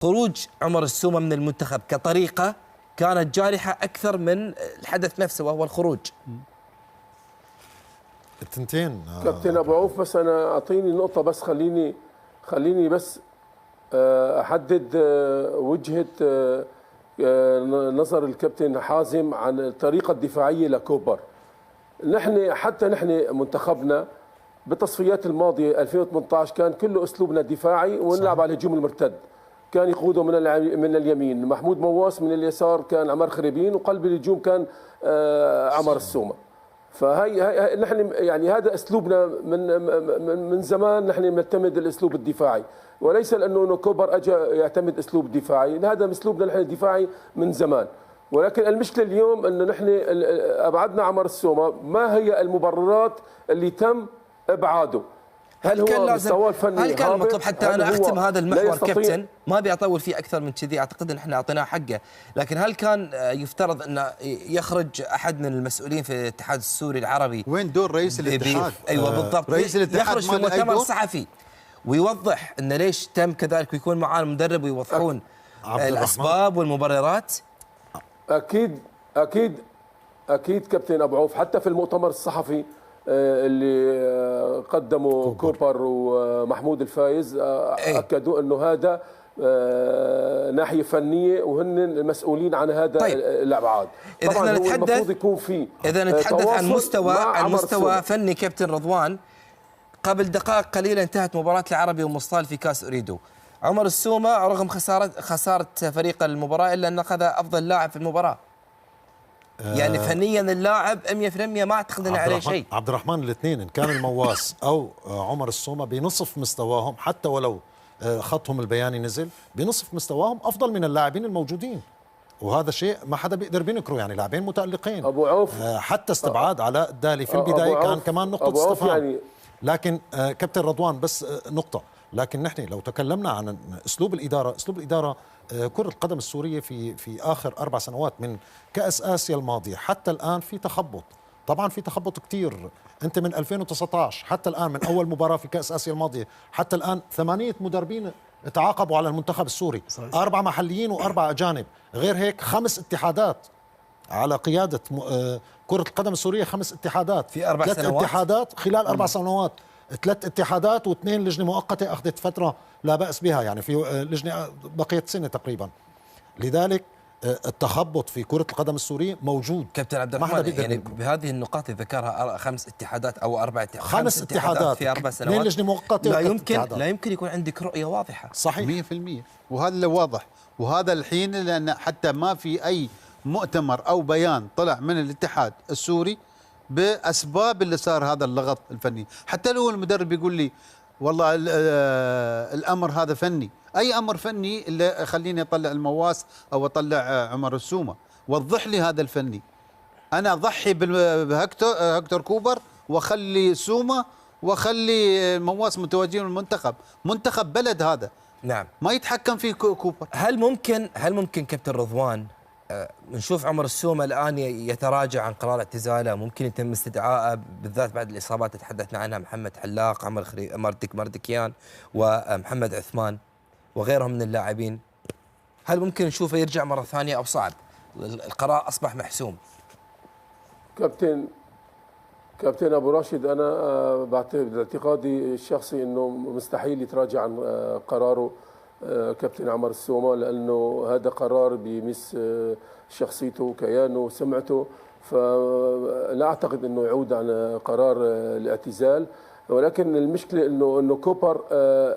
خروج عمر السومة من المنتخب كطريقة كانت جارحة أكثر من الحدث نفسه وهو الخروج. التنتين كابتن ابو عوف، بس انا اعطيني نقطه، بس خليني بس احدد وجهه نظر الكابتن حازم عن الطريقه الدفاعيه لكوبر. حتى نحن منتخبنا بالتصفيات الماضيه 2018 كان كله اسلوبنا دفاعي ونلعب على الهجوم المرتد. كان يقوده من اليمين محمود مواس، من اليسار كان عمر خريبين، وقلب الهجوم كان عمر السومة. فهي نحن يعني هذا اسلوبنا من زمان. نحن نعتمد الاسلوب الدفاعي، وليس لانه كوبر اجى يعتمد اسلوب دفاعي، هذا اسلوبنا نحن الدفاعي من زمان. ولكن المشكله اليوم انه نحن ابعدنا عمر السومة. ما هي المبررات اللي تم ابعاده؟ هل كان لازم؟ هل كان المطلوب؟ حتى انا اختم هذا المحور كابتن، ما ابي اطول فيه اكثر من كذي، اعتقد ان احنا اعطيناه حقه، لكن هل كان يفترض انه يخرج احد من المسؤولين في الاتحاد السوري العربي؟ وين دور رئيس الاتحاد؟ ايوه بالضبط، رئيس الاتحاد يخرج في مؤتمر صحفي ويوضح انه ليش تم كذلك، ويكون معاه المدرب ويوضحون الاسباب والمبررات. اكيد كابتن ابو عوف، حتى في المؤتمر الصحفي اللي قدموا كوبر ومحمود الفايز اكدوا انه هذا ناحيه فنيه وهن المسؤولين عن هذا الابعاد. طبعا هو المفروض يكون في اذا نتحدث عن مستوى فني كابتن رضوان. قبل دقائق قليله انتهت مباراه العربي ومصطال في كاس اريدو. عمر السومة رغم خساره فريق المباراه الا انه اخذ افضل لاعب في المباراه. يعني فنيا اللاعب 100% ما اعتقد انه عليه شيء. عبد الرحمن الاثنين ان كان المواس او عمر السومة بنصف مستواهم، حتى ولو خطهم البياني نزل بنصف مستواهم، افضل من اللاعبين الموجودين، وهذا شيء ما حدا بيقدر بينكره. يعني لاعبين متألقين. ابو عوف حتى استبعاد علاء الدالي في البدايه كان كمان نقطه استفهام يعني. لكن كابتن رضوان بس نقطه، لكن نحن لو تكلمنا عن اسلوب الاداره كرة القدم السورية في آخر 4 سنوات من كأس آسيا الماضية حتى الآن في تخبط. طبعا في تخبط كتير. أنت من 2019 حتى الآن، من أول مباراة في كأس آسيا الماضية حتى الآن 8 مدربين تعاقبوا على المنتخب السوري، صحيح. 4 محليين و4 أجانب. غير هيك 5 اتحادات على قيادة كرة القدم السورية، 5 اتحادات في 4 سنوات. 3 اتحادات خلال 4 سنوات، 3 اتحادات و2 لجنة مؤقتة أخذت فترة لا بأس بها، يعني في لجنة بقيت سنة تقريبا. لذلك التخبط في كرة القدم السورية موجود. كابتن عبد الرحمن، يعني بهذه النقاط اللي ذكرها 5 اتحادات أو 4 اتحادات، 5 اتحادات في 4 سنوات، 2 لجنة مؤقتة، لا يمكن يكون عندك رؤية واضحة. صحيح 100%. وهذا اللي واضح، وهذا الحين لأن حتى ما في أي مؤتمر أو بيان طلع من الاتحاد السوري بأسباب اللي صار هذا اللغط الفني. حتى لو المدرب يقول لي والله الأمر هذا فني، أي أمر فني اللي خليني أطلع المواس أو أطلع عمر السومة؟ وضح لي هذا الفني. أنا أضحي بهكتور كوبر وأخلي سومة وأخلي مواس متواجدين المنتخب، منتخب بلد هذا. نعم، ما يتحكم فيه كوبر. هل ممكن كابتن رضوان نشوف عمر السومة الآن يتراجع عن قرار اعتزاله؟ ممكن يتم استدعائه بالذات بعد الإصابات اللي تحدثنا عنها، محمد حلاق، عمر مردكيان ومحمد عثمان وغيرهم من اللاعبين. هل ممكن نشوفه يرجع مرة ثانية أو صعب؟ القرار أصبح محسوم. كابتن أبو راشد، أنا باعتقادي الشخصي أنه مستحيل يتراجع عن قراره كابتن عمر السومة، لأنه هذا قرار بيمس شخصيته وكيانه وسمعته، فلا أعتقد أنه يعود عن قرار الاعتزال. ولكن المشكلة أنه كوبر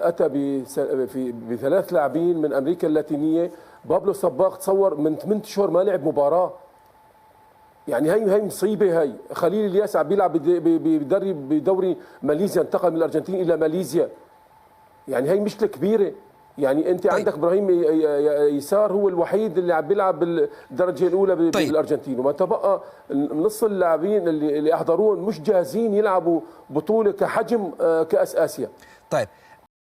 أتى ب3 لاعبين من أمريكا اللاتينية. بابلو صباغ تصور من 8 أشهر ما لعب مباراة. يعني هي مصيبة. هي خليل الياس عم بيلعب بدوري ماليزيا، انتقل من الأرجنتين إلى ماليزيا. يعني هي مشكلة كبيرة. يعني انت عندك ابراهيم يسار هو الوحيد اللي عم بيلعب بالدرجه الاولى بالارجنتين، وما تبقى نص اللاعبين اللي احضروهم مش جاهزين يلعبوا بطوله كحجم كاس اسيا. طيب